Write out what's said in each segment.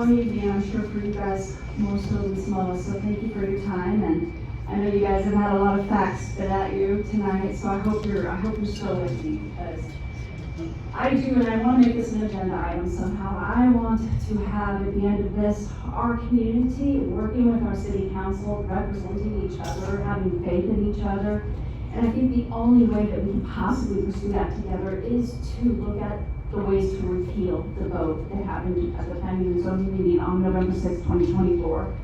me being, I'm sure for you guys, more so than Samoa, so thank you for your time, and I know you guys have had a lot of facts spit at you tonight, so I hope you're still with me, because I do, and I want to make this an agenda item somehow. I want to have, at the end of this, our community working with our city council, representing each other, having faith in each other. And I think the only way that we can possibly pursue that together is to look at the ways to repeal the vote that happened at the planning and zoning meeting on November 6, 2024.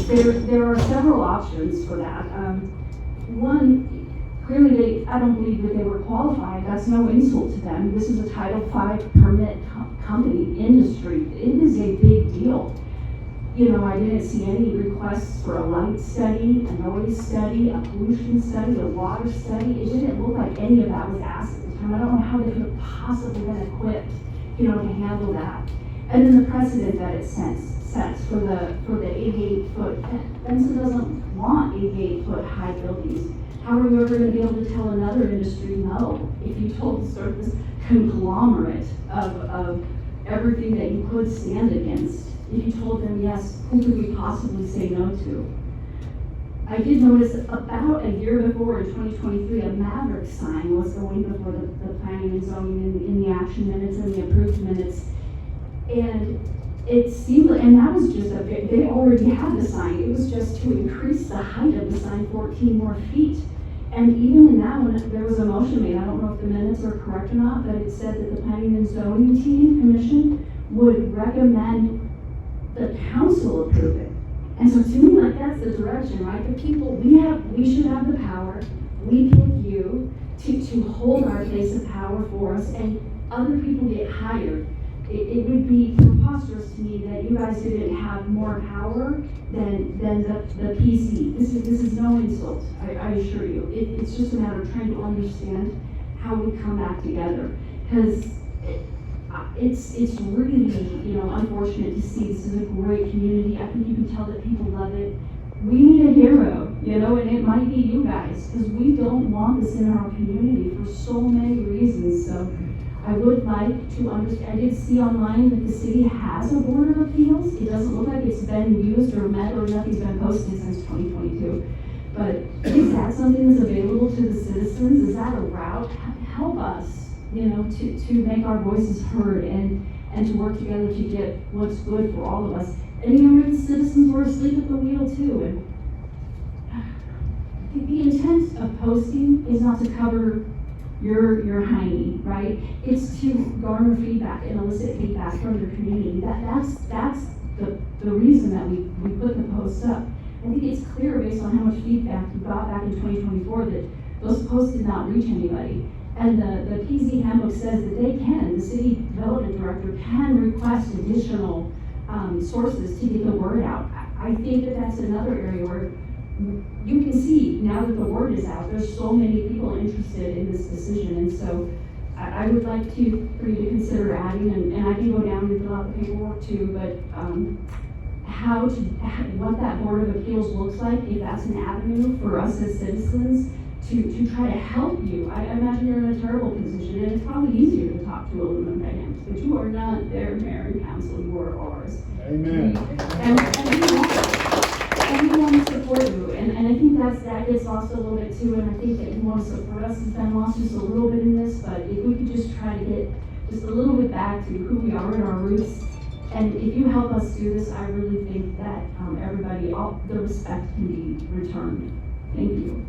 There are several options for that. One, clearly I don't believe that they were qualified. That's no insult to them. This is a Title V permit company, industry. It is a big deal. You know, I didn't see any requests for a light study, a noise study, a pollution study, a water study. It didn't look like any of that was asked at the time. I don't know how they could have possibly been equipped, you know, to handle that. And then the precedent that it sets for the 88-foot, Benson doesn't want 88-foot high buildings. How are you ever going to be able to tell another industry no if you told sort of this conglomerate of everything that you could stand against? If you told them yes, who could we possibly say no to? I did notice about a year before, in 2023, a Maverick sign was going before the planning and zoning in the action minutes and the approved minutes. And it seemed like, and that was just they already had the sign. It was just to increase the height of the sign 14 more feet. And even in that one, there was a motion made. I don't know if the minutes are correct or not, but it said that the planning and zoning commission would recommend the council approve it. And so to me, like, that's the direction, right? The people, we should have the power. We pick you to hold our place of power for us, and other people get hired. It would be preposterous to me that you guys didn't have more power than the PC. This is no insult, I assure you. It's just a matter of trying to understand how we come back together. Because it's really, you know, unfortunate to see. This is a great community. I think you can tell that people love it. We need a hero, you know, and it might be you guys, because we don't want this in our community for so many reasons. So I would like to understand. I did see online that the city has a board of appeals. It doesn't look like it's been used or met, or nothing's been posted since 2022. But is that something that's available to the citizens? Is that a route? Help us, you know, to make our voices heard and to work together to get what's good for all of us. And even if the citizens were asleep at the wheel too. And the intent of posting is not to cover your hiney, right? It's to garner feedback and elicit feedback from your community. That's the reason that we put the posts up. I think it's clear based on how much feedback we got back in 2024 that those posts did not reach anybody. And the PZ handbook says that the city development director can request additional sources to get the word out. I think that that's another area where you can see now that the word is out, there's so many people interested in this decision. And so I would like for you to consider adding, and I can go down and fill out the paperwork too, but what that Board of Appeals looks like, if that's an avenue for us as citizens to try to help you. I imagine you're in a terrible position, and it's probably easier to talk to aluminum dams, but you are not their mayor and council, you are ours. Amen. And we want to support you, and I think that gets lost a little bit too, and I think that you want to support us has been lost just a little bit in this, but if we could just try to get just a little bit back to who we are and our roots, and if you help us do this, I really think that everybody, all the respect can be returned. Thank you.